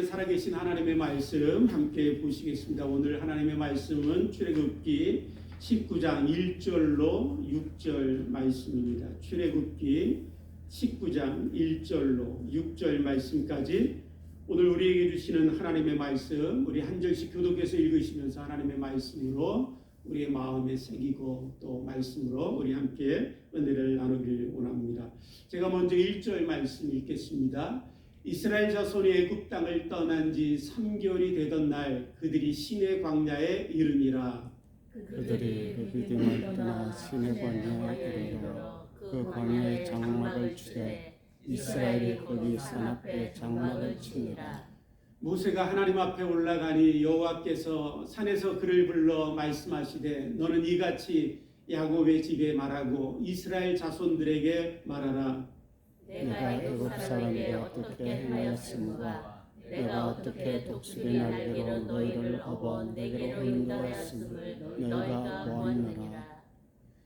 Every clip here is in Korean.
살아계신 하나님의 말씀 함께 보시겠습니다. 오늘 하나님의 말씀은 출애굽기 19장 1절로 6절 말씀입니다. 출애굽기 19장 1절로 6절 말씀까지 오늘 우리에게 주시는 하나님의 말씀, 우리 한 절씩 교독해서 읽으시면서 하나님의 말씀으로 우리의 마음에 새기고 또 말씀으로 우리 함께 은혜를 나누기를 원합니다. 제가 먼저 1절 말씀 읽겠습니다. 이스라엘 자손이 애굽 땅을 떠난 지 3개월이 되던 날 그들이 시내 광야에 이르니라. 그들이 그 믿음을 떠나 시내 광야에 이르러 그 광야에 장막을 치되 이스라엘이 거기 산 앞에 장막을 치니라. 모세가 하나님 앞에 올라가니 여호와께서 산에서 그를 불러 말씀하시되 너는 이같이 야곱의 집에 말하고 이스라엘 자손들에게 말하라. 내가 애굽 사람에게 어떻게 행하였으므과 내가 어떻게 독수리 날개로 너희를 업어 내게로 인도하였음을 너희가 보았느니라.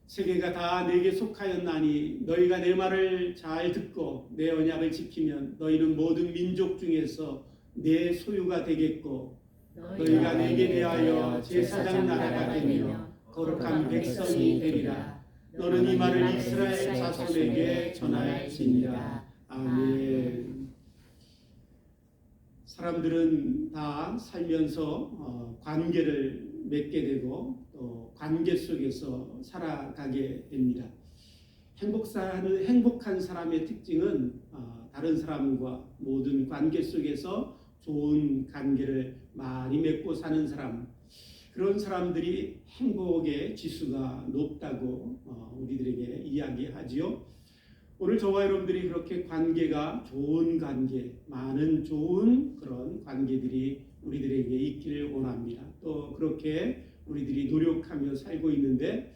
세계가 다 내게 속하였나니 너희가 내 말을 잘 듣고 내 언약을 지키면 너희는 모든 민족 중에서 내 소유가 되겠고 너희가 내게 대하여 제사장 나라가 되며 거룩한 백성이 되리라. 너는 이 말을 이스라엘 자손에게 전할지니라. 아멘. 사람들은 다 살면서 관계를 맺게 되고 또 관계 속에서 살아가게 됩니다. 행복한 사람의 특징은 다른 사람과 모든 관계 속에서 좋은 관계를 많이 맺고 사는 사람, 그런 사람들이 행복의 지수가 높다고 우리들에게 이야기하지요. 오늘 저와 여러분들이 그렇게 관계가 좋은 관계, 많은 좋은 그런 관계들이 우리들에게 있기를 원합니다. 또 그렇게 우리들이 노력하며 살고 있는데,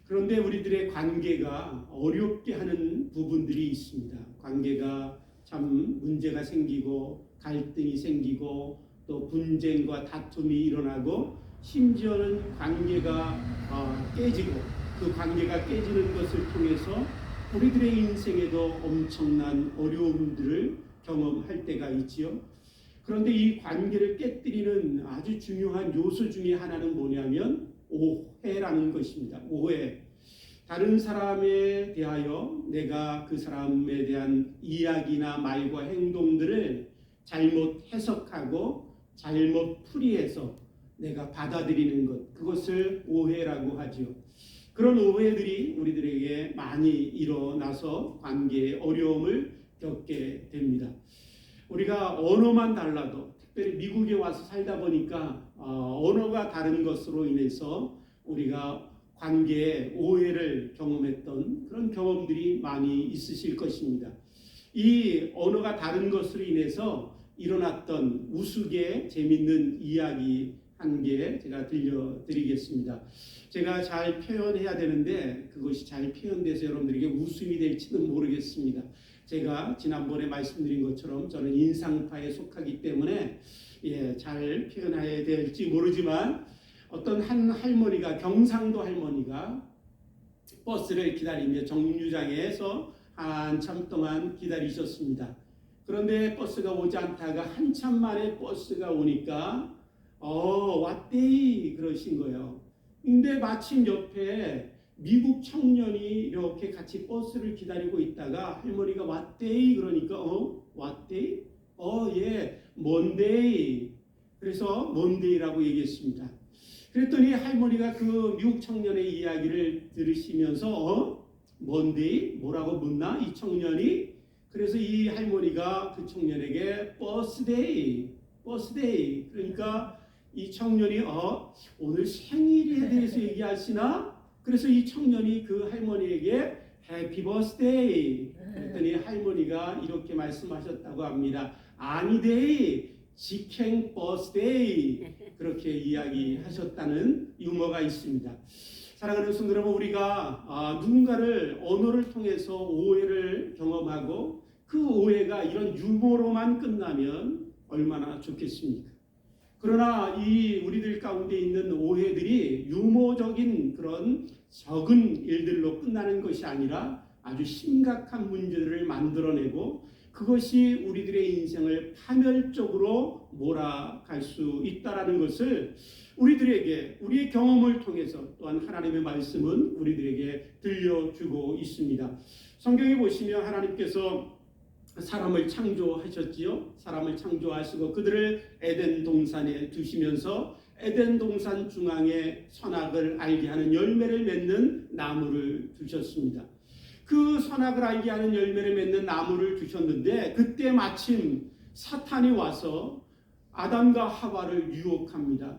그런데 우리들의 관계가 어렵게 하는 부분들이 있습니다. 관계가 참 문제가 생기고 갈등이 생기고 또 분쟁과 다툼이 일어나고 심지어는 관계가 깨지고 그 관계가 깨지는 것을 통해서 우리들의 인생에도 엄청난 어려움들을 경험할 때가 있지요. 그런데 이 관계를 깨뜨리는 아주 중요한 요소 중에 하나는 뭐냐면 오해라는 것입니다. 오해. 다른 사람에 대하여 내가 그 사람에 대한 이야기나 말과 행동들을 잘못 해석하고 잘못 풀이해서 내가 받아들이는 것, 그것을 오해라고 하지요. 그런 오해들이 우리들에게 많이 일어나서 관계에 어려움을 겪게 됩니다. 우리가 언어만 달라도, 특별히 미국에 와서 살다 보니까 언어가 다른 것으로 인해서 우리가 관계에 오해를 경험했던 그런 경험들이 많이 있으실 것입니다. 이 언어가 다른 것으로 인해서 일어났던 우스개 재밌는 이야기 한 개 제가 들려드리겠습니다. 제가 잘 표현해야 되는데 그것이 잘 표현돼서 여러분들에게 웃음이 될지는 모르겠습니다. 제가 지난번에 말씀드린 것처럼 저는 인상파에 속하기 때문에 잘 표현해야 될지 모르지만 어떤 한 할머니가, 경상도 할머니가 버스를 기다리며 정류장에서 한참 동안 기다리셨습니다. 그런데 버스가 오지 않다가 한참 만에 버스가 오니까 왔대이 그러신 거예요. 근데 마침 옆에 미국 청년이 이렇게 같이 버스를 기다리고 있다가 할머니가 왔대이 그러니까 왔대이? 예, 먼데이. 그래서 먼데이라고 얘기했습니다. 그랬더니 할머니가 그 미국 청년의 이야기를 들으시면서 먼데이? 뭐라고 묻나? 이 청년이. 그래서 이 할머니가 그 청년에게 버스데이 그러니까 이 청년이 오늘 생일에 대해서 얘기하시나? 그래서 이 청년이 그 할머니에게 해피 버스데이 그랬더니 할머니가 이렇게 말씀하셨다고 합니다. 아니데이 직행 버스데이 그렇게 이야기하셨다는 유머가 있습니다. 사랑하는 성도 여러분, 우리가 누군가를 언어를 통해서 오해를 경험하고 그 오해가 이런 유머로만 끝나면 얼마나 좋겠습니까? 그러나 이 우리들 가운데 있는 오해들이 유머적인 그런 적은 일들로 끝나는 것이 아니라 아주 심각한 문제들을 만들어내고 그것이 우리들의 인생을 파멸적으로 몰아갈 수 있다라는 것을 우리들에게 우리의 경험을 통해서 또한 하나님의 말씀은 우리들에게 들려주고 있습니다. 성경에 보시면 하나님께서 사람을 창조하셨지요. 사람을 창조하시고 그들을 에덴 동산에 두시면서 에덴 동산 중앙에 선악을 알게 하는 열매를 맺는 나무를 두셨습니다. 그 선악을 알게 하는 열매를 맺는 나무를 두셨는데 그때 마침 사탄이 와서 아담과 하와를 유혹합니다.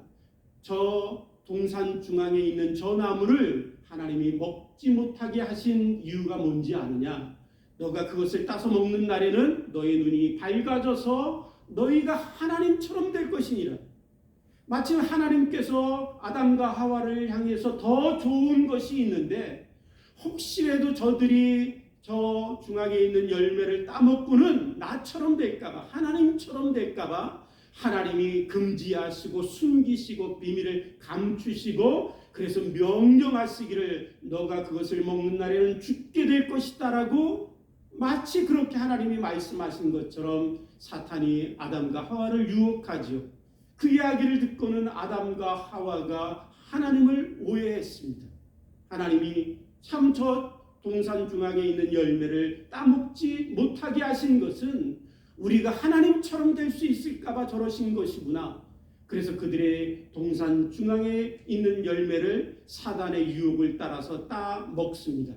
저 동산 중앙에 있는 저 나무를 하나님이 먹지 못하게 하신 이유가 뭔지 아느냐? 너가 그것을 따서 먹는 날에는 너의 눈이 밝아져서 너희가 하나님처럼 될 것이니라. 마침 하나님께서 아담과 하와를 향해서 더 좋은 것이 있는데 혹시라도 저들이 저 중앙에 있는 열매를 따먹고는 나처럼 될까봐, 하나님처럼 될까봐 하나님이 금지하시고 숨기시고 비밀을 감추시고 그래서 명령하시기를 너가 그것을 먹는 날에는 죽게 될 것이다라고 마치 그렇게 하나님이 말씀하신 것처럼 사탄이 아담과 하와를 유혹하지요. 그 이야기를 듣고는 아담과 하와가 하나님을 오해했습니다. 하나님이 참 저 동산 중앙에 있는 열매를 따먹지 못하게 하신 것은 우리가 하나님처럼 될 수 있을까봐 저러신 것이구나. 그래서 그들의 동산 중앙에 있는 열매를 사단의 유혹을 따라서 따먹습니다.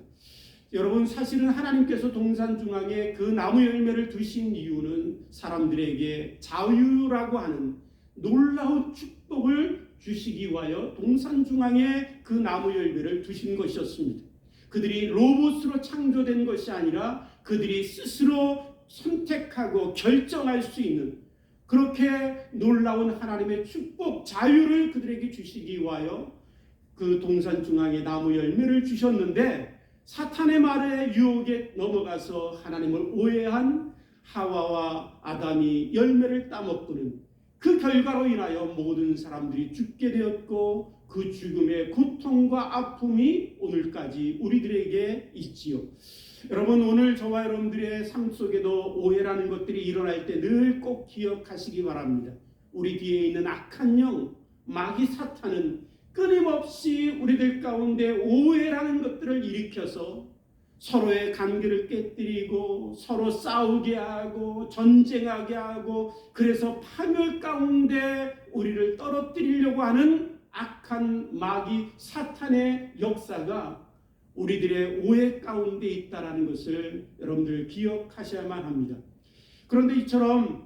여러분, 사실은 하나님께서 동산 중앙에 그 나무 열매를 두신 이유는 사람들에게 자유라고 하는 놀라운 축복을 주시기 위하여 동산 중앙에 그 나무 열매를 두신 것이었습니다. 그들이 로봇으로 창조된 것이 아니라 그들이 스스로 선택하고 결정할 수 있는 그렇게 놀라운 하나님의 축복, 자유를 그들에게 주시기 위하여 그 동산 중앙에 나무 열매를 주셨는데 사탄의 말에 유혹에 넘어가서 하나님을 오해한 하와와 아담이 열매를 따먹고는 그 결과로 인하여 모든 사람들이 죽게 되었고 그 죽음의 고통과 아픔이 오늘까지 우리들에게 있지요. 여러분, 오늘 저와 여러분들의 삶 속에도 오해라는 것들이 일어날 때 늘 꼭 기억하시기 바랍니다. 우리 뒤에 있는 악한 영, 마귀 사탄은 끊임없이 우리들 가운데 오해라는 것들을 일으켜서 서로의 관계를 깨뜨리고 서로 싸우게 하고 전쟁하게 하고 그래서 파멸 가운데 우리를 떨어뜨리려고 하는 악한 마귀 사탄의 역사가 우리들의 오해 가운데 있다는 것을 여러분들 기억하셔야만 합니다. 그런데 이처럼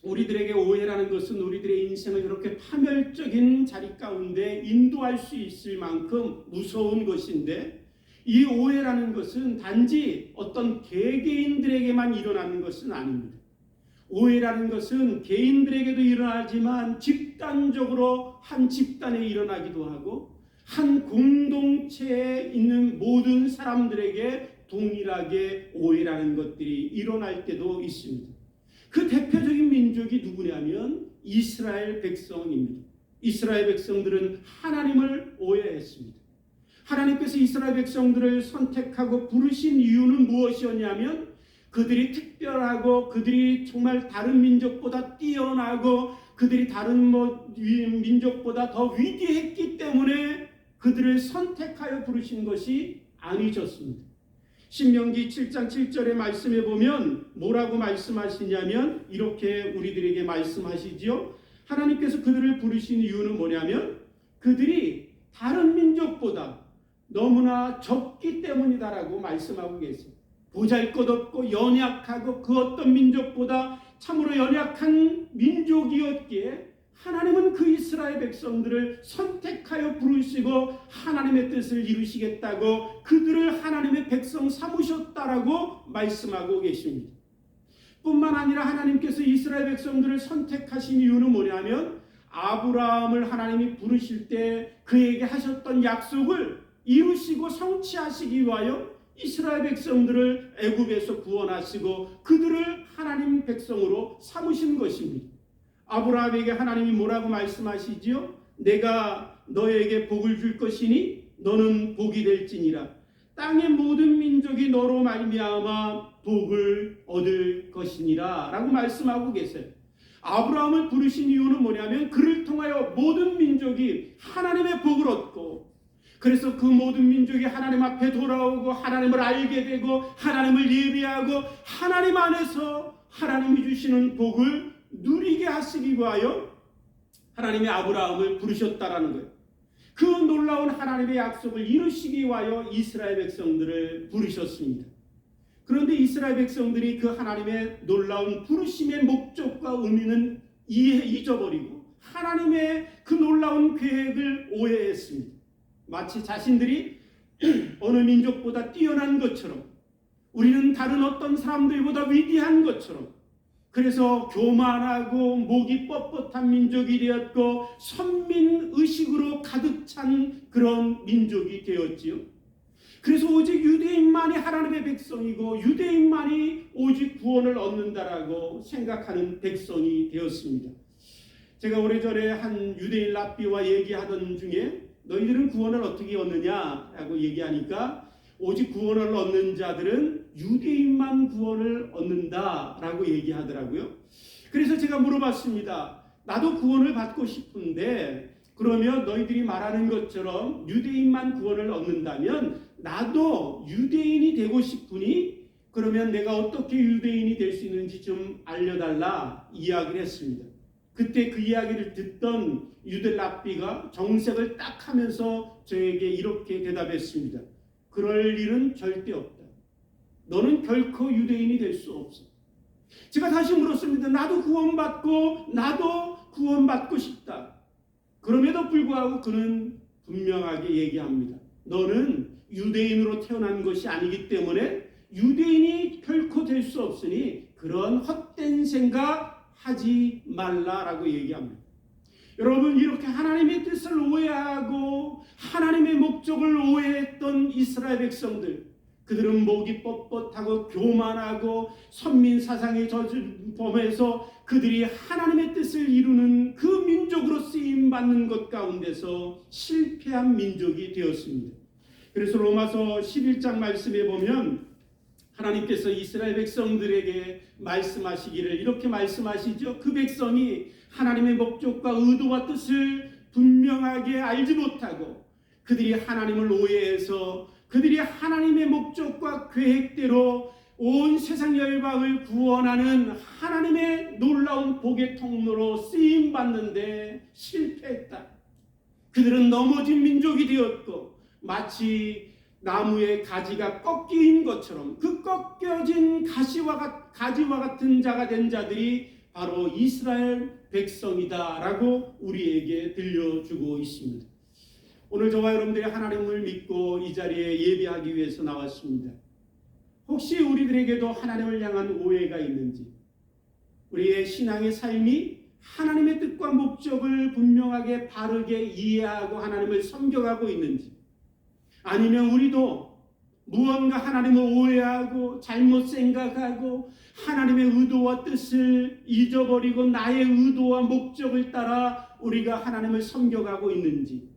우리들에게 오해라는 것은 우리들의 인생을 이렇게 파멸적인 자리 가운데 인도할 수 있을 만큼 무서운 것인데 이 오해라는 것은 단지 어떤 개개인들에게만 일어나는 것은 아닙니다. 오해라는 것은 개인들에게도 일어나지만 집단적으로 한 집단에 일어나기도 하고 한 공동체에 있는 모든 사람들에게 동일하게 오해라는 것들이 일어날 때도 있습니다. 그 대표적인 민족이 누구냐면 이스라엘 백성입니다. 이스라엘 백성들은 하나님을 오해했습니다. 하나님께서 이스라엘 백성들을 선택하고 부르신 이유는 무엇이었냐면 그들이 특별하고 그들이 정말 다른 민족보다 뛰어나고 그들이 다른 민족보다 더 위대했기 때문에 그들을 선택하여 부르신 것이 아니셨습니다. 신명기 7장 7절의 말씀에 보면 뭐라고 말씀하시냐면 이렇게 우리들에게 말씀하시지요. 하나님께서 그들을 부르신 이유는 뭐냐면 그들이 다른 민족보다 너무나 적기 때문이다라고 말씀하고 계세요. 보잘것없고 연약하고 그 어떤 민족보다 참으로 연약한 민족이었기에 하나님은 그 이스라엘 백성들을 선택하여 부르시고 하나님의 뜻을 이루시겠다고 그들을 하나님의 백성 삼으셨다라고 말씀하고 계십니다. 뿐만 아니라 하나님께서 이스라엘 백성들을 선택하신 이유는 뭐냐면 아브라함을 하나님이 부르실 때 그에게 하셨던 약속을 이루시고 성취하시기 위하여 이스라엘 백성들을 애굽에서 구원하시고 그들을 하나님 백성으로 삼으신 것입니다. 아브라함에게 하나님이 뭐라고 말씀하시지요? 내가 너에게 복을 줄 것이니 너는 복이 될지니라. 땅의 모든 민족이 너로 말미암아 복을 얻을 것이니라 라고 말씀하고 계세요. 아브라함을 부르신 이유는 뭐냐면 그를 통하여 모든 민족이 하나님의 복을 얻고, 그래서 그 모든 민족이 하나님 앞에 돌아오고 하나님을 알게 되고 하나님을 예배하고 하나님 안에서 하나님이 주시는 복을 누리게 하시기 위하여 하나님이 아브라함을 부르셨다라는 거예요. 그 놀라운 하나님의 약속을 이루시기 위하여 이스라엘 백성들을 부르셨습니다. 그런데 이스라엘 백성들이 그 하나님의 놀라운 부르심의 목적과 의미는 잊어버리고 하나님의 그 놀라운 계획을 오해했습니다. 마치 자신들이 어느 민족보다 뛰어난 것처럼, 우리는 다른 어떤 사람들보다 위대한 것처럼, 그래서 교만하고 목이 뻣뻣한 민족이 되었고 선민의식으로 가득 찬 그런 민족이 되었지요. 그래서 오직 유대인만이 하나님의 백성이고 유대인만이 오직 구원을 얻는다라고 생각하는 백성이 되었습니다. 제가 오래전에 한 유대인 랍비와 얘기하던 중에 너희들은 구원을 어떻게 얻느냐라고 얘기하니까 오직 구원을 얻는 자들은 유대인만 구원을 얻는다라고 얘기하더라고요. 그래서 제가 물어봤습니다. 나도 구원을 받고 싶은데 그러면 너희들이 말하는 것처럼 유대인만 구원을 얻는다면 나도 유대인이 되고 싶으니 그러면 내가 어떻게 유대인이 될 수 있는지 좀 알려달라 이야기를 했습니다. 그때 그 이야기를 듣던 유대 랍비가 정색을 딱 하면서 저에게 이렇게 대답했습니다. 그럴 일은 절대 없다. 너는 결코 유대인이 될 수 없어. 제가 다시 물었습니다. 나도 구원받고 싶다. 그럼에도 불구하고 그는 분명하게 얘기합니다. 너는 유대인으로 태어난 것이 아니기 때문에 유대인이 결코 될 수 없으니 그런 헛된 생각 하지 말라라고 얘기합니다. 여러분, 이렇게 하나님의 뜻을 오해하고 하나님의 목적을 오해했던 이스라엘 백성들, 그들은 목이 뻣뻣하고 교만하고 선민 사상에 범해서 그들이 하나님의 뜻을 이루는 그 민족으로 쓰임받는 것 가운데서 실패한 민족이 되었습니다. 그래서 로마서 11장 말씀에 보면 하나님께서 이스라엘 백성들에게 말씀하시기를 이렇게 말씀하시죠. 그 백성이 하나님의 목적과 의도와 뜻을 분명하게 알지 못하고 그들이 하나님을 오해해서 그들이 하나님의 목적과 계획대로 온 세상 열방을 구원하는 하나님의 놀라운 복의 통로로 쓰임받는데 실패했다. 그들은 넘어진 민족이 되었고 마치 나무의 가지가 꺾인 것처럼 그 꺾여진 가지와 같은 자가 된 자들이 바로 이스라엘 백성이다라고 우리에게 들려주고 있습니다. 오늘 저와 여러분들이 하나님을 믿고 이 자리에 예배하기 위해서 나왔습니다. 혹시 우리들에게도 하나님을 향한 오해가 있는지, 우리의 신앙의 삶이 하나님의 뜻과 목적을 분명하게 바르게 이해하고 하나님을 섬겨가고 있는지, 아니면 우리도 무언가 하나님을 오해하고 잘못 생각하고 하나님의 의도와 뜻을 잊어버리고 나의 의도와 목적을 따라 우리가 하나님을 섬겨가고 있는지,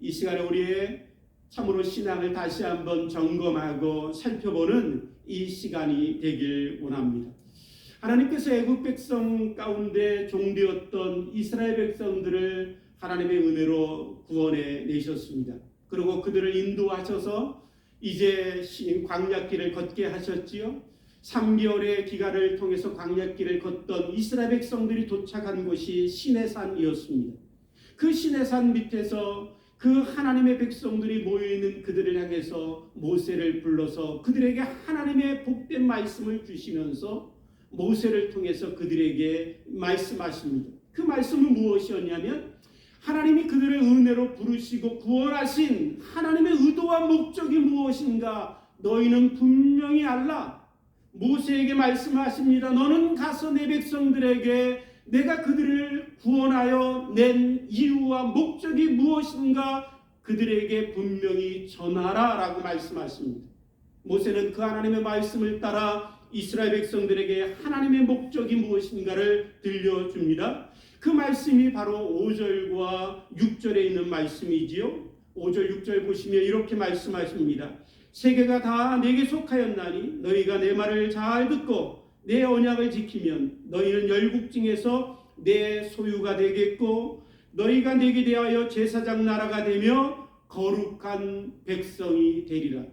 이 시간에 우리의 참으로 신앙을 다시 한번 점검하고 살펴보는 이 시간이 되길 원합니다. 하나님께서 애국 백성 가운데 종되었던 이스라엘 백성들을 하나님의 은혜로 구원해 내셨습니다. 그리고 그들을 인도하셔서 이제 광야길을 걷게 하셨지요. 3개월의 기간을 통해서 광야길을 걷던 이스라엘 백성들이 도착한 곳이 시내산이었습니다. 그 시내산 밑에서 그 하나님의 백성들이 모여있는 그들을 향해서 모세를 불러서 그들에게 하나님의 복된 말씀을 주시면서 모세를 통해서 그들에게 말씀하십니다. 그 말씀은 무엇이었냐면 하나님이 그들을 은혜로 부르시고 구원하신 하나님의 의도와 목적이 무엇인가 너희는 분명히 알라. 모세에게 말씀하십니다. 너는 가서 내 백성들에게 내가 그들을 구원하여 낸 이유와 목적이 무엇인가 그들에게 분명히 전하라 라고 말씀하십니다. 모세는 그 하나님의 말씀을 따라 이스라엘 백성들에게 하나님의 목적이 무엇인가를 들려줍니다. 그 말씀이 바로 5절과 6절에 있는 말씀이지요. 5절 6절 보시면 이렇게 말씀하십니다. 세계가 다 내게 속하였나니 너희가 내 말을 잘 듣고 내 언약을 지키면 너희는 열국 중에서 내 소유가 되겠고 너희가 내게 대하여 제사장 나라가 되며 거룩한 백성이 되리라.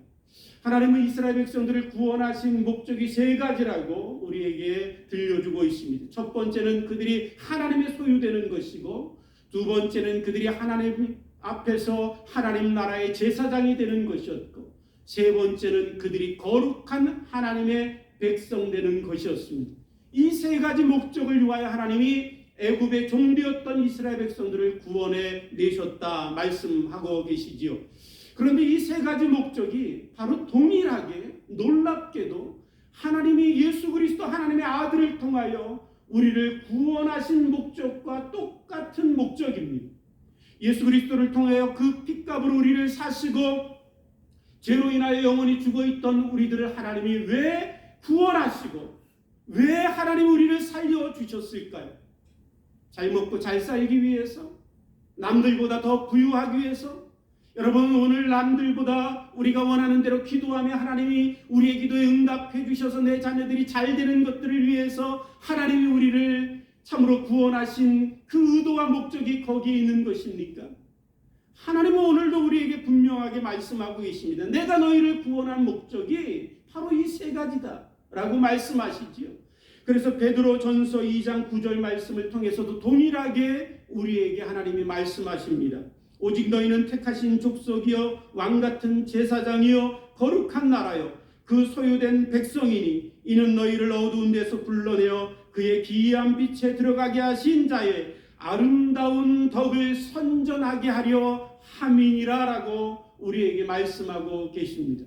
하나님은 이스라엘 백성들을 구원하신 목적이 세 가지라고 우리에게 들려주고 있습니다. 첫 번째는 그들이 하나님의 소유되는 것이고, 두 번째는 그들이 하나님 앞에서 하나님 나라의 제사장이 되는 것이었고, 세 번째는 그들이 거룩한 하나님의 백성 되는 것이었습니다. 이 세 가지 목적을 위하여 하나님이 애굽의 종되었던 이스라엘 백성들을 구원해 내셨다 말씀하고 계시지요. 그런데 이 세 가지 목적이 바로 동일하게 놀랍게도 하나님이 예수 그리스도 하나님의 아들을 통하여 우리를 구원하신 목적과 똑같은 목적입니다. 예수 그리스도를 통하여 그 핏값으로 우리를 사시고 죄로 인하여 영원히 죽어있던 우리들을 하나님이 왜 구원하시고 왜 하나님이 우리를 살려주셨을까요? 잘 먹고 잘 살기 위해서? 남들보다 더 부유하기 위해서? 여러분, 오늘 남들보다 우리가 원하는 대로 기도하며 하나님이 우리의 기도에 응답해 주셔서 내 자녀들이 잘 되는 것들을 위해서 하나님이 우리를 참으로 구원하신 그 의도와 목적이 거기에 있는 것입니까? 하나님은 오늘도 우리에게 분명하게 말씀하고 계십니다. 내가 너희를 구원한 목적이 바로 이 세 가지다 라고 말씀하시지요. 그래서 베드로 전서 2장 9절 말씀을 통해서도 동일하게 우리에게 하나님이 말씀하십니다. 오직 너희는 택하신 족속이여 왕같은 제사장이여 거룩한 나라여 그 소유된 백성이니 이는 너희를 어두운 데서 불러내어 그의 기이한 빛에 들어가게 하신 자의 아름다운 덕을 선전하게 하려 함이니라 라고 우리에게 말씀하고 계십니다.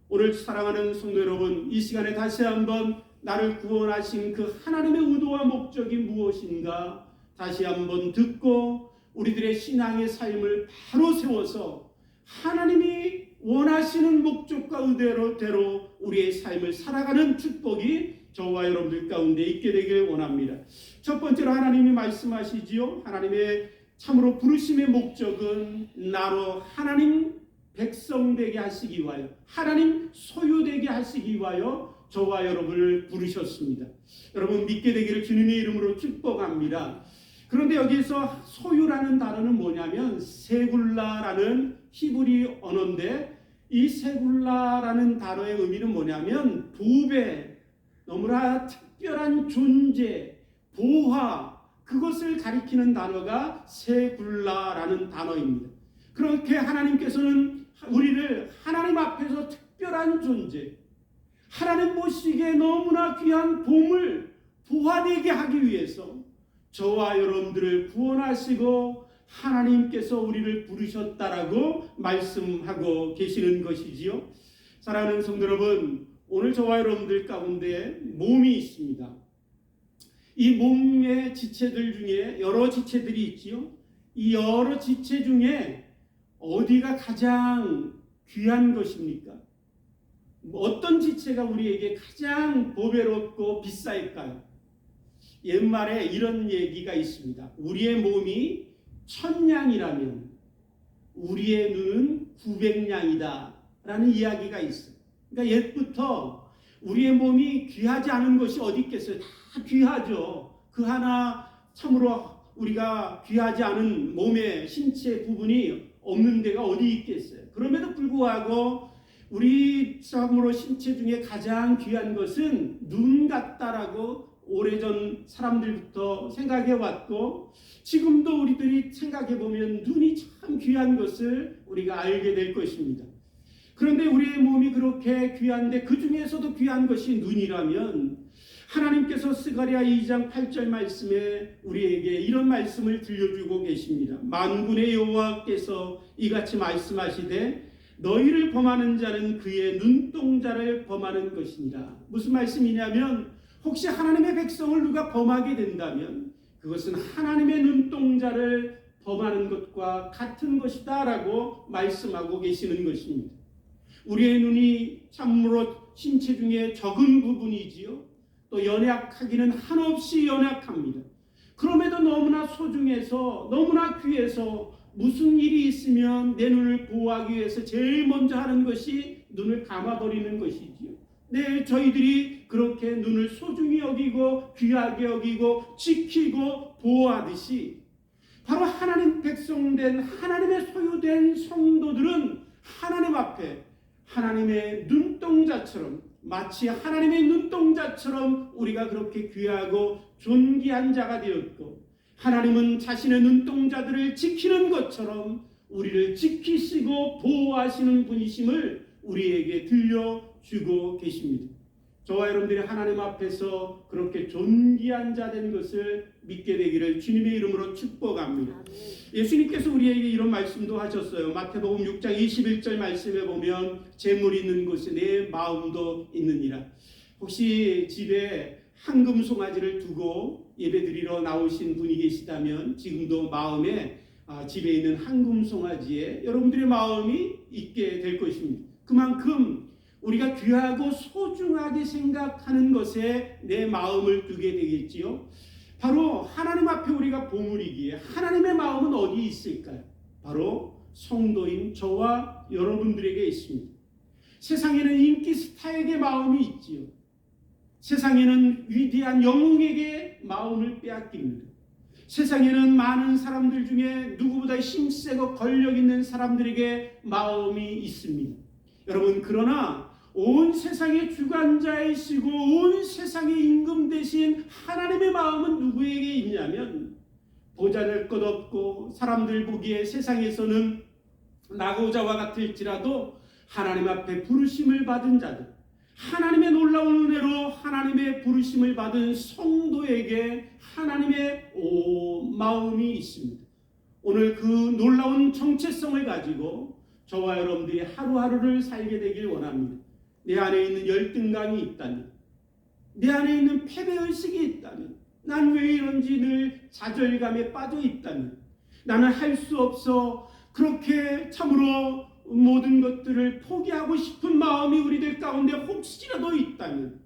오늘 사랑하는 성도 여러분, 이 시간에 다시 한번 나를 구원하신 그 하나님의 의도와 목적이 무엇인가 다시 한번 듣고 우리들의 신앙의 삶을 바로 세워서 하나님이 원하시는 목적과 의대로 우리의 삶을 살아가는 축복이 저와 여러분들 가운데 있게 되길 원합니다. 첫 번째로 하나님이 말씀하시지요. 하나님의 참으로 부르심의 목적은 나로 하나님 백성 되게 하시기 위하여, 하나님 소유되게 하시기 위하여 저와 여러분을 부르셨습니다. 여러분 믿게 되기를 주님의 이름으로 축복합니다. 그런데 여기서 소유라는 단어는 뭐냐면 세굴라라는 히브리 언어인데, 이 세굴라라는 단어의 의미는 뭐냐면 보배, 너무나 특별한 존재, 보화, 그것을 가리키는 단어가 세굴라라는 단어입니다. 그렇게 하나님께서는 우리를 하나님 앞에서 특별한 존재, 하나님 보시기에 너무나 귀한 보물, 보화되게 하기 위해서 저와 여러분들을 구원하시고 하나님께서 우리를 부르셨다라고 말씀하고 계시는 것이지요. 사랑하는 성도 여러분, 오늘 저와 여러분들 가운데 몸이 있습니다. 이 몸의 지체들 중에 여러 지체들이 있지요. 이 여러 지체 중에 어디가 가장 귀한 것입니까? 어떤 지체가 우리에게 가장 보배롭고 비쌀까요? 옛말에 이런 얘기가 있습니다. 우리의 몸이 1000냥이라면 우리의 눈은 900냥이다 라는 이야기가 있어요. 그러니까 옛부터 우리의 몸이 귀하지 않은 것이 어디 있겠어요? 다 귀하죠. 그 하나 참으로 우리가 귀하지 않은 몸의 신체 부분이 없는 데가 어디 있겠어요. 그럼에도 불구하고 우리 참으로 신체 중에 가장 귀한 것은 눈 같다라고 오래전 사람들부터 생각해 왔고, 지금도 우리들이 생각해 보면 눈이 참 귀한 것을 우리가 알게 될 것입니다. 그런데 우리의 몸이 그렇게 귀한데 그 중에서도 귀한 것이 눈이라면 하나님께서 스가랴 2장 8절 말씀에 우리에게 이런 말씀을 들려주고 계십니다. 만군의 여호와께서 이같이 말씀하시되 너희를 범하는 자는 그의 눈동자를 범하는 것이니라. 무슨 말씀이냐면 혹시 하나님의 백성을 누가 범하게 된다면 그것은 하나님의 눈동자를 범하는 것과 같은 것이다 라고 말씀하고 계시는 것입니다. 우리의 눈이 참으로 신체 중에 적은 부분이지요. 또 연약하기는 한없이 연약합니다. 그럼에도 너무나 소중해서 너무나 귀해서 무슨 일이 있으면 내 눈을 보호하기 위해서 제일 먼저 하는 것이 눈을 감아버리는 것이지요. 네, 저희들이 그렇게 눈을 소중히 여기고 귀하게 여기고 지키고 보호하듯이 바로 하나님 백성된 하나님의 소유된 성도들은 하나님 앞에 하나님의 눈동자처럼, 마치 하나님의 눈동자처럼 우리가 그렇게 귀하고 존귀한 자가 되었고, 하나님은 자신의 눈동자들을 지키는 것처럼 우리를 지키시고 보호하시는 분이심을 우리에게 들려주고 계십니다. 저와 여러분들이 하나님 앞에서 그렇게 존귀한 자 된 것을 믿게 되기를 주님의 이름으로 축복합니다. 예수님께서 우리에게 이런 말씀도 하셨어요. 마태복음 6장 21절 말씀에 보면 재물 있는 곳에 내 마음도 있느니라. 혹시 집에 황금 송아지를 두고 예배드리러 나오신 분이 계시다면 지금도 마음에 집에 있는 황금 송아지에 여러분들의 마음이 있게 될 것입니다. 그만큼 우리가 귀하고 소중하게 생각하는 것에 내 마음을 두게 되겠지요. 바로 하나님 앞에 우리가 보물이기에 하나님의 마음은 어디 있을까요? 바로 성도인 저와 여러분들에게 있습니다. 세상에는 인기 스타에게 마음이 있지요. 세상에는 위대한 영웅에게 마음을 빼앗깁니다. 세상에는 많은 사람들 중에 누구보다 힘세고 권력 있는 사람들에게 마음이 있습니다. 여러분, 그러나 온 세상의 주관자이시고 온 세상의 임금 되신 하나님의 마음은 누구에게 있냐면, 보잘것 것 없고 사람들 보기에 세상에서는 나고자와 같을지라도 하나님 앞에 부르심을 받은 자들, 하나님의 놀라운 은혜로 하나님의 부르심을 받은 성도에게 하나님의 마음이 있습니다. 오늘 그 놀라운 정체성을 가지고 저와 여러분들이 하루하루를 살게 되길 원합니다. 내 안에 있는 열등감이 있다면, 내 안에 있는 패배의식이 있다면, 난 왜 이런지 늘 좌절감에 빠져 있다면, 나는 할 수 없어 그렇게 참으로 모든 것들을 포기하고 싶은 마음이 우리들 가운데 혹시라도 있다면,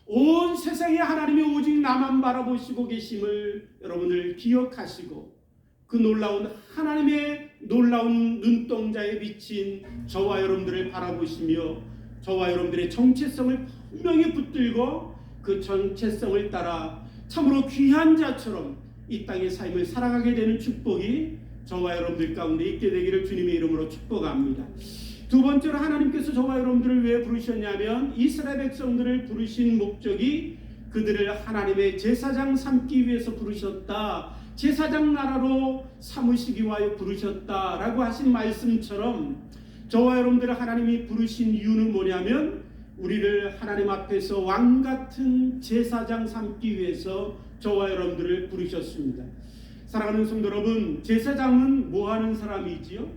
온 세상에 하나님이 오직 나만 바라보시고 계심을 여러분들 기억하시고 그 놀라운 하나님의 놀라운 눈동자에 비친 저와 여러분들을 바라보시며 저와 여러분들의 정체성을 분명히 붙들고 그 정체성을 따라 참으로 귀한 자처럼 이 땅의 삶을 살아가게 되는 축복이 저와 여러분들 가운데 있게 되기를 주님의 이름으로 축복합니다. 두 번째로 하나님께서 저와 여러분들을 왜 부르셨냐면, 이스라엘 백성들을 부르신 목적이 그들을 하나님의 제사장 삼기 위해서 부르셨다, 제사장 나라로 삼으시기 위하여 부르셨다라고 하신 말씀처럼 저와 여러분들을 하나님이 부르신 이유는 뭐냐면, 우리를 하나님 앞에서 왕같은 제사장 삼기 위해서 저와 여러분들을 부르셨습니다. 사랑하는 성도 여러분, 제사장은 뭐하는 사람이지요?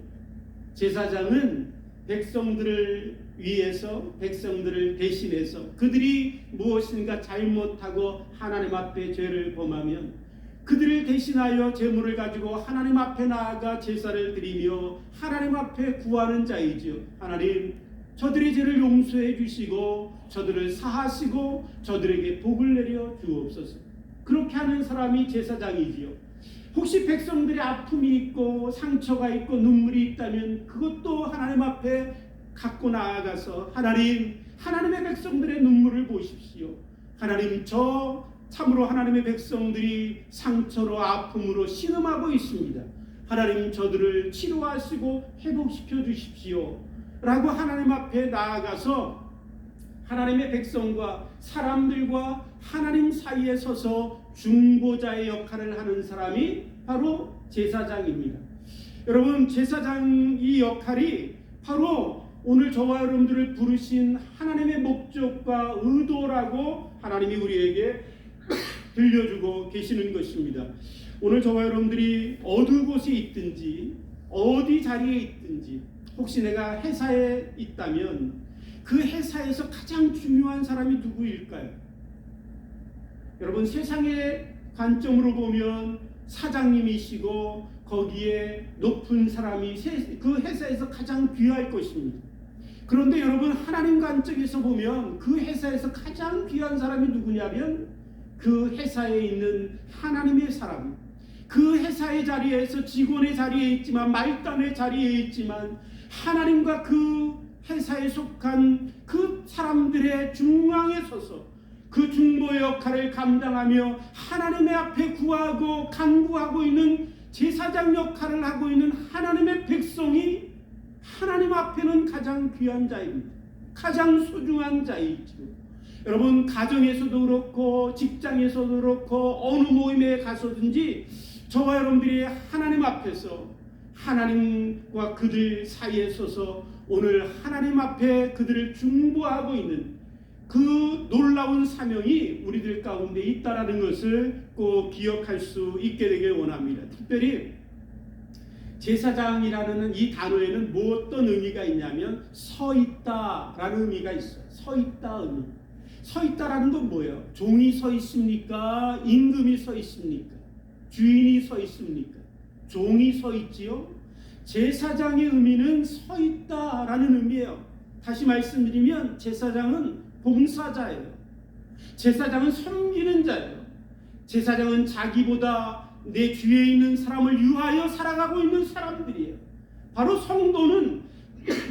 제사장은 백성들을 위해서, 백성들을 대신해서 그들이 무엇인가 잘못하고 하나님 앞에 죄를 범하면 그들을 대신하여 제물을 가지고 하나님 앞에 나아가 제사를 드리며 하나님 앞에 구하는 자이지요. 하나님, 저들의 죄를 용서해 주시고 저들을 사하시고 저들에게 복을 내려 주옵소서. 그렇게 하는 사람이 제사장이지요. 혹시 백성들의 아픔이 있고 상처가 있고 눈물이 있다면 그것도 하나님 앞에 갖고 나아가서 하나님의 백성들의 눈물을 보십시오. 하나님, 저 참으로 하나님의 백성들이 상처로 아픔으로 신음하고 있습니다. 하나님, 저들을 치료하시고 회복시켜 주십시오 라고 하나님 앞에 나아가서 하나님의 백성과 사람들과 하나님 사이에 서서 중보자의 역할을 하는 사람이 바로 제사장입니다. 여러분, 제사장 이 역할이 바로 오늘 저와 여러분들을 부르신 하나님의 목적과 의도라고 하나님이 우리에게 들려주고 계시는 것입니다. 오늘 저와 여러분들이 어느 곳에 있든지 어디 자리에 있든지, 혹시 내가 회사에 있다면 그 회사에서 가장 중요한 사람이 누구일까요? 여러분, 세상의 관점으로 보면 사장님이시고 거기에 높은 사람이 그 회사에서 가장 귀할 것입니다. 그런데 여러분, 하나님 관점에서 보면 그 회사에서 가장 귀한 사람이 누구냐면 그 회사에 있는 하나님의 사람, 그 회사의 자리에서 직원의 자리에 있지만 말단의 자리에 있지만 하나님과 그 회사에 속한 그 사람들의 중앙에 서서 그 중보의 역할을 감당하며 하나님의 앞에 구하고 간구하고 있는 제사장 역할을 하고 있는 하나님의 백성이 하나님 앞에는 가장 귀한 자입니다. 가장 소중한 자이죠. 여러분, 가정에서도 그렇고 직장에서도 그렇고 어느 모임에 가서든지 저와 여러분들이 하나님 앞에서 하나님과 그들 사이에 서서 오늘 하나님 앞에 그들을 중보하고 있는 그 놀라운 사명이 우리들 가운데 있다라는 것을 꼭 기억할 수 있게 되길 원합니다. 특별히 제사장이라는 이 단어에는 뭐 어떤 의미가 있냐면 서 있다라는 의미가 있어요. 서 있다 의미. 서 있다라는 건 뭐예요? 종이 서 있습니까? 임금이 서 있습니까? 주인이 서 있습니까? 종이 서 있지요? 제사장의 의미는 서 있다라는 의미예요. 다시 말씀드리면 제사장은 봉사자예요. 제사장은 섬기는 자예요. 제사장은 자기보다 내 주위에 있는 사람을 위하여 살아가고 있는 사람들이에요. 바로 성도는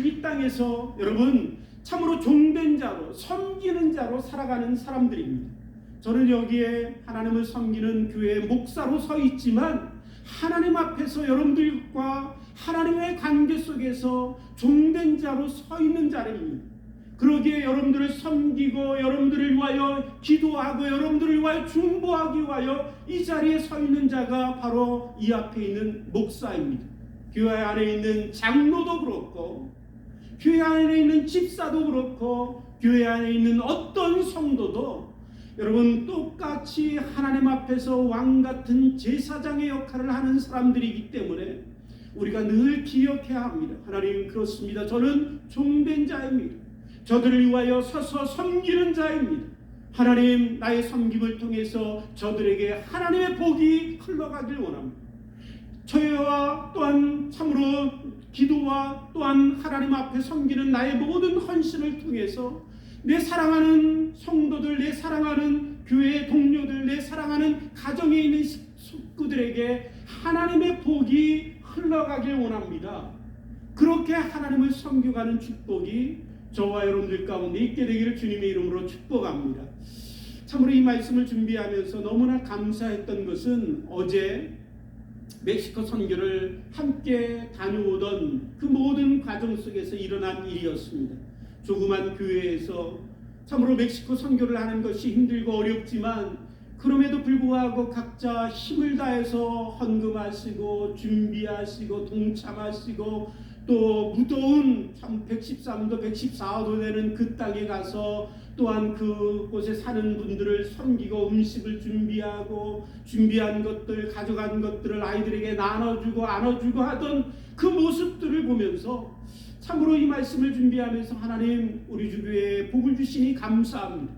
이 땅에서 여러분 참으로 종된 자로 섬기는 자로 살아가는 사람들입니다. 저는 여기에 하나님을 섬기는 교회의 목사로 서 있지만 하나님 앞에서 여러분들과 하나님의 관계 속에서 종된 자로 서 있는 자입니다. 그러기에 여러분들을 섬기고 여러분들을 위하여 기도하고 여러분들을 위하여 중보하기 위하여 이 자리에 서 있는 자가 바로 이 앞에 있는 목사입니다. 교회 안에 있는 장로도 그렇고 교회 안에 있는 집사도 그렇고 교회 안에 있는 어떤 성도도 여러분 똑같이 하나님 앞에서 왕같은 제사장의 역할을 하는 사람들이기 때문에 우리가 늘 기억해야 합니다. 하나님, 그렇습니다. 저는 종된 자입니다. 저들을 위하여 서서 섬기는 자입니다. 하나님, 나의 섬김을 통해서 저들에게 하나님의 복이 흘러가길 원합니다. 저희와 또한 참으로 기도와 또한 하나님 앞에 섬기는 나의 모든 헌신을 통해서 내 사랑하는 성도들, 내 사랑하는 교회 동료들, 내 사랑하는 가정에 있는 식구들에게 하나님의 복이 흘러가길 원합니다. 그렇게 하나님을 섬겨가는 축복이 저와 여러분들 가운데 있게 되기를 주님의 이름으로 축복합니다. 참으로 이 말씀을 준비하면서 너무나 감사했던 것은 어제 멕시코 선교를 함께 다녀오던 그 모든 과정 속에서 일어난 일이었습니다. 조그만 교회에서 참으로 멕시코 선교를 하는 것이 힘들고 어렵지만 그럼에도 불구하고 각자 힘을 다해서 헌금하시고 준비하시고 동참하시고 또 무더운 113도 114도 되는 그 땅에 가서 또한 그곳에 사는 분들을 섬기고 음식을 준비하고 준비한 것들 가져간 것들을 아이들에게 나눠주고 안아주고 하던 그 모습들을 보면서 참으로 이 말씀을 준비하면서 하나님, 우리 주교회에 복을 주시니 감사합니다.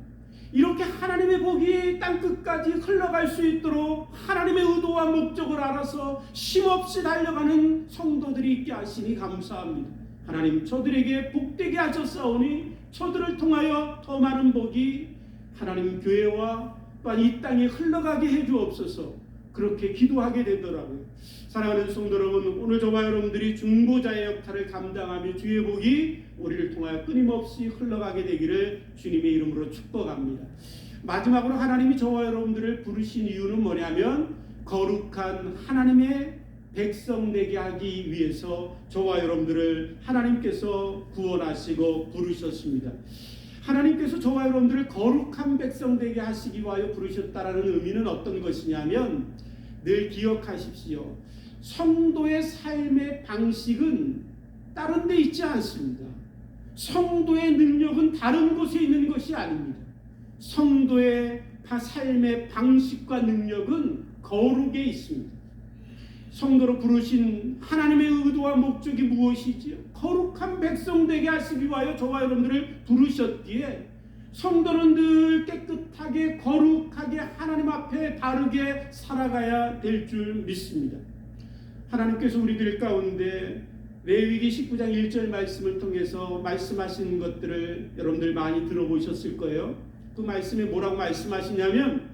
이렇게 하나님의 복이 땅끝까지 흘러갈 수 있도록 하나님의 의도와 목적을 알아서 쉼없이 달려가는 성도들이 있게 하시니 감사합니다. 하나님, 저들에게 복되게 하셨사오니 저들을 통하여 더 많은 복이 하나님 교회와 또한 이 땅에 흘러가게 해주옵소서. 그렇게 기도하게 되더라고요. 사랑하는 성도 여러분, 오늘 저와 여러분들이 중보자의 역할을 감당하며 주의 복이 우리를 통하여 끊임없이 흘러가게 되기를 주님의 이름으로 축복합니다. 마지막으로 하나님이 저와 여러분들을 부르신 이유는 뭐냐면 거룩한 하나님의 백성 되게 하기 위해서 저와 여러분들을 하나님께서 구원하시고 부르셨습니다. 하나님께서 저와 여러분들을 거룩한 백성 되게 하시기 위하여 부르셨다라는 의미는 어떤 것이냐면 늘 기억하십시오. 성도의 삶의 방식은 다른 데 있지 않습니다. 성도의 능력은 다른 곳에 있는 것이 아닙니다. 성도의 삶의 방식과 능력은 거룩에 있습니다. 성도로 부르신 하나님의 의도와 목적이 무엇이지요? 거룩한 백성 되게 하시기 위하여 저와 여러분들을 부르셨기에 성도는 늘 깨끗하게 거룩하게 하나님 앞에 바르게 살아가야 될 줄 믿습니다. 하나님께서 우리들 가운데 레위기 19장 1절 말씀을 통해서 말씀하신 것들을 여러분들 많이 들어보셨을 거예요. 그 말씀에 뭐라고 말씀하시냐면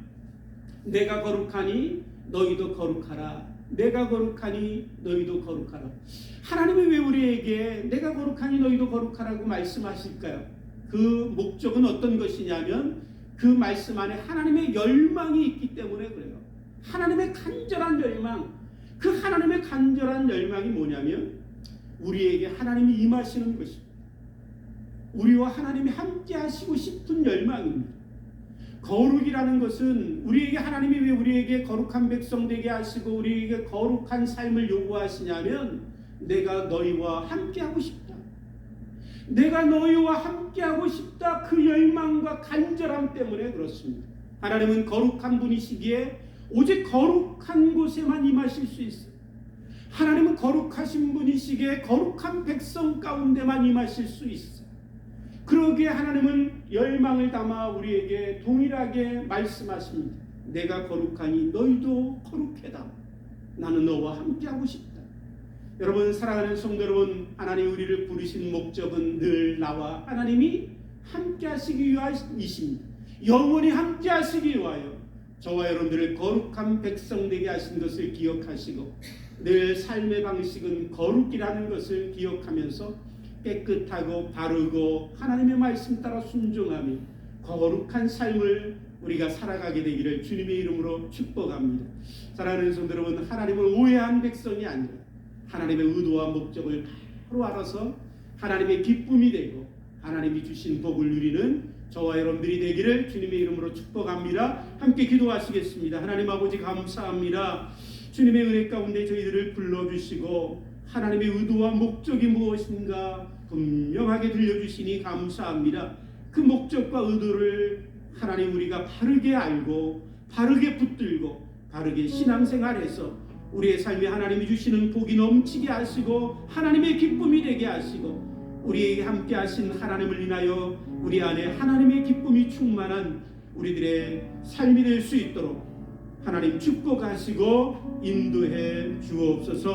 내가 거룩하니 너희도 거룩하라. 내가 거룩하니 너희도 거룩하라. 하나님이 왜 우리에게 내가 거룩하니 너희도 거룩하라고 말씀하실까요? 그 목적은 어떤 것이냐면 그 말씀 안에 하나님의 열망이 있기 때문에 그래요. 하나님의 간절한 열망. 그 하나님의 간절한 열망이 뭐냐면 우리에게 하나님이 임하시는 것입니다. 우리와 하나님이 함께 하시고 싶은 열망입니다. 거룩이라는 것은 우리에게 하나님이 왜 우리에게 거룩한 백성 되게 하시고 우리에게 거룩한 삶을 요구하시냐면 내가 너희와 함께하고 싶다. 내가 너희와 함께하고 싶다. 그 열망과 간절함 때문에 그렇습니다. 하나님은 거룩한 분이시기에 오직 거룩한 곳에만 임하실 수 있어요. 하나님은 거룩하신 분이시기에 거룩한 백성 가운데만 임하실 수 있어요. 그러기에 하나님은 열망을 담아 우리에게 동일하게 말씀하십니다. 내가 거룩하니 너희도 거룩해다. 나는 너와 함께하고 싶다. 여러분, 사랑하는 성도 여러분, 하나님 우리를 부르신 목적은 늘 나와 하나님이 함께하시기 위하십니다. 영원히 함께하시기 위하여 저와 여러분들을 거룩한 백성 되게 하신 것을 기억하시고 늘 삶의 방식은 거룩이라는 것을 기억하면서 깨끗하고 바르고 하나님의 말씀 따라 순종하며 거룩한 삶을 우리가 살아가게 되기를 주님의 이름으로 축복합니다. 사랑하는 성도 여러분, 하나님을 오해한 백성이 아니라 하나님의 의도와 목적을 바로 알아서 하나님의 기쁨이 되고 하나님이 주신 복을 누리는 저와 여러분들이 되기를 주님의 이름으로 축복합니다. 함께 기도하시겠습니다. 하나님 아버지 감사합니다. 주님의 은혜 가운데 저희들을 불러주시고 하나님의 의도와 목적이 무엇인가 분명하게 들려주시니 감사합니다. 그 목적과 의도를 하나님 우리가 바르게 알고 바르게 붙들고 바르게 신앙생활해서 우리의 삶에 하나님이 주시는 복이 넘치게 하시고 하나님의 기쁨이 되게 하시고 우리에게 함께 하신 하나님을 인하여 우리 안에 하나님의 기쁨이 충만한 우리들의 삶이 될 수 있도록 하나님 축복하시고 인도해 주옵소서.